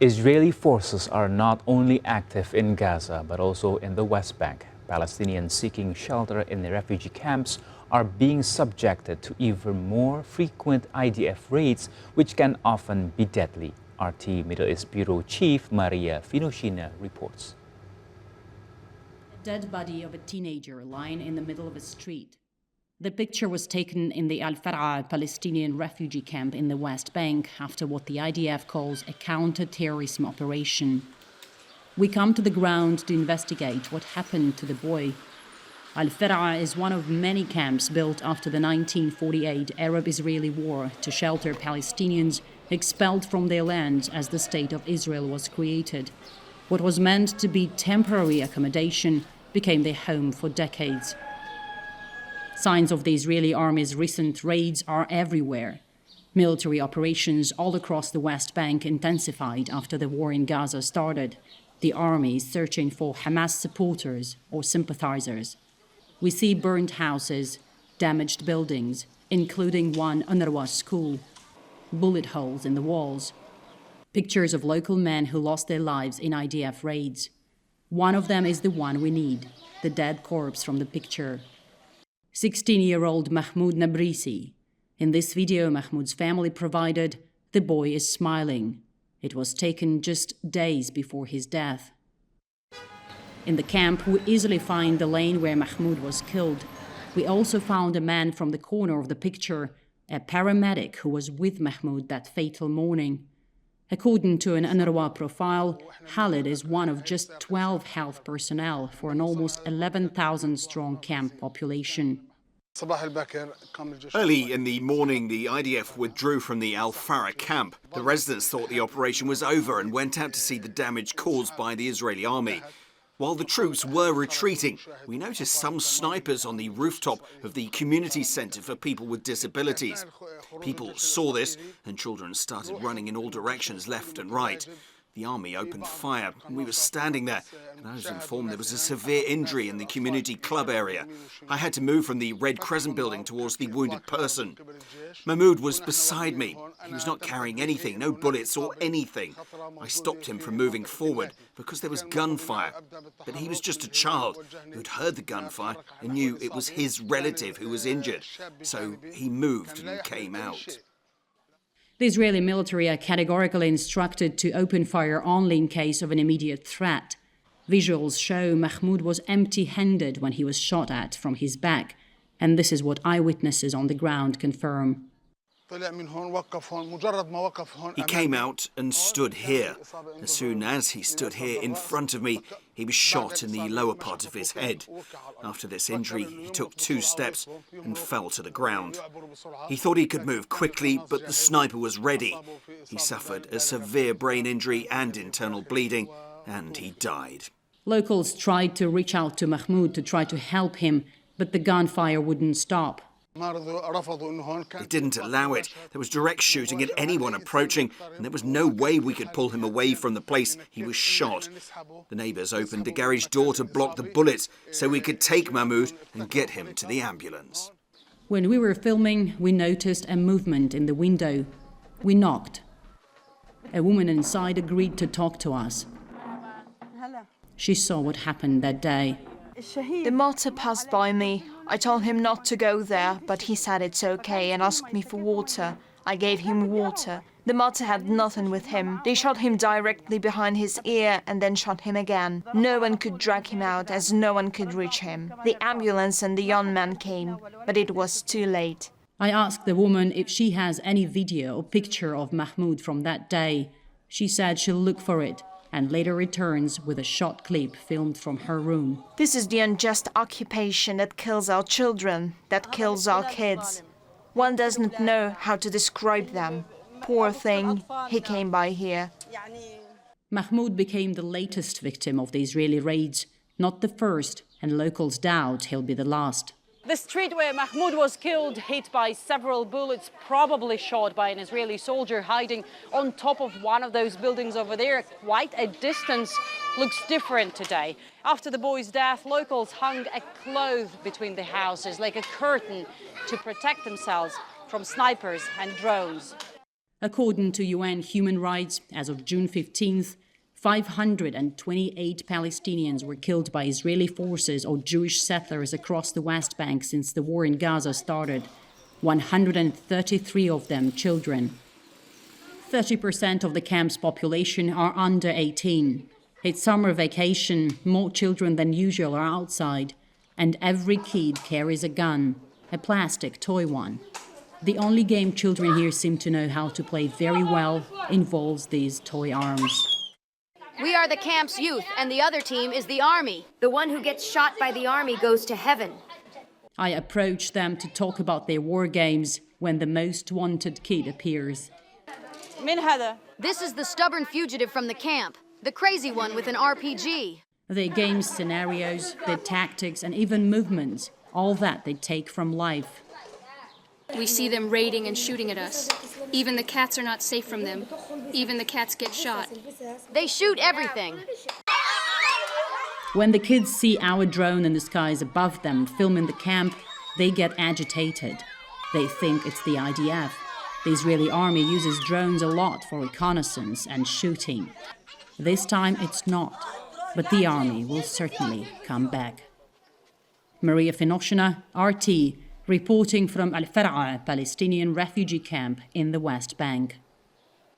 Israeli forces are not only active in Gaza, but also in the West Bank. Palestinians seeking shelter in the refugee camps are being subjected to even more frequent IDF raids, which can often be deadly. RT Middle East Bureau Chief Maria Finoshina reports. A dead body of a teenager lying in the middle of a street. The picture was taken in the Al-Far'a Palestinian refugee camp in the West Bank after what the IDF calls a counter-terrorism operation. We come to the ground to investigate what happened to the boy. Al-Far'a is one of many camps built after the 1948 Arab-Israeli war to shelter Palestinians expelled from their lands as the State of Israel was created. What was meant to be temporary accommodation became their home for decades. Signs of the Israeli army's recent raids are everywhere. Military operations all across the West Bank intensified after the war in Gaza started. The army is searching for Hamas supporters or sympathizers. We see burned houses, damaged buildings, including one UNRWA school, bullet holes in the walls, pictures of local men who lost their lives in IDF raids. One of them is the one we need, the dead corpse from the picture. 16-year-old Mahmoud Nabrisi. In this video Mahmoud's family provided, the boy is smiling. It was taken just days before his death. In the camp, we easily find the lane where Mahmoud was killed. We also found a man from the corner of the picture, a paramedic who was with Mahmoud that fatal morning. According to an UNRWA profile, Khalid is one of just 12 health personnel for an almost 11,000-strong camp population. Early in the morning, the IDF withdrew from the Al-Far'a camp. The residents thought the operation was over and went out to see the damage caused by the Israeli army. While the troops were retreating, we noticed some snipers on the rooftop of the community centre for people with disabilities. People saw this and children started running in all directions, left and right. The army opened fire and we were standing there, and I was informed there was a severe injury in the community club area. I had to move from the Red Crescent building towards the wounded person. Mahmoud was beside me. He was not carrying anything, no bullets or anything. I stopped him from moving forward because there was gunfire. But he was just a child who had heard the gunfire and knew it was his relative who was injured. So he moved and came out. The Israeli military are categorically instructed to open fire only in case of an immediate threat. Visuals show Mahmoud was empty-handed when he was shot at from his back, and this is what eyewitnesses on the ground confirm. He came out and stood here. As soon as he stood here in front of me, he was shot in the lower part of his head. After this injury, he took 2 steps and fell to the ground. He thought he could move quickly, but the sniper was ready. He suffered a severe brain injury and internal bleeding, and he died. Locals tried to reach out to Mahmoud to try to help him, but the gunfire wouldn't stop. They didn't allow it. There was direct shooting at anyone approaching, and there was no way we could pull him away from the place he was shot. The neighbours opened the garage door to block the bullets so we could take Mahmoud and get him to the ambulance. When we were filming, we noticed a movement in the window. We knocked. A woman inside agreed to talk to us. She saw what happened that day. The martyr passed by me. I told him not to go there, but he said it's okay and asked me for water. I gave him water. The martyr had nothing with him. They shot him directly behind his ear and then shot him again. No one could drag him out as no one could reach him. The ambulance and the young man came, but it was too late. I asked the woman if she has any video or picture of Mahmoud from that day. She said she'll look for it, and later returns with a short clip filmed from her room. This is the unjust occupation that kills our children, that kills our kids. One doesn't know how to describe them. Poor thing, he came by here. Mahmoud became the latest victim of the Israeli raids, not the first, and locals doubt he'll be the last. The street where Mahmoud was killed, hit by several bullets, probably shot by an Israeli soldier hiding on top of one of those buildings over there. Quite a distance, looks different today. After the boy's death, locals hung a cloth between the houses, like a curtain, to protect themselves from snipers and drones. According to UN Human Rights, as of June 15th, 528 Palestinians were killed by Israeli forces or Jewish settlers across the West Bank since the war in Gaza started, 133 of them children. 30% of the camp's population are under 18. It's summer vacation, more children than usual are outside, and every kid carries a gun, a plastic toy one. The only game children here seem to know how to play very well involves these toy arms. We are the camp's youth, and the other team is the army. The one who gets shot by the army goes to heaven. I approach them to talk about their war games when the most wanted kid appears. This is the stubborn fugitive from the camp, the crazy one with an RPG. Their game scenarios, their tactics, and even movements, all that they take from life. We see them raiding and shooting at us. Even the cats are not safe from them. Even the cats get shot. They shoot everything. When the kids see our drone in the skies above them filming the camp, they get agitated. They think it's the IDF. The Israeli army uses drones a lot for reconnaissance and shooting. This time it's not, but the army will certainly come back. Maria Finoshina, RT, reporting from Al-Far'a Palestinian refugee camp in the West Bank.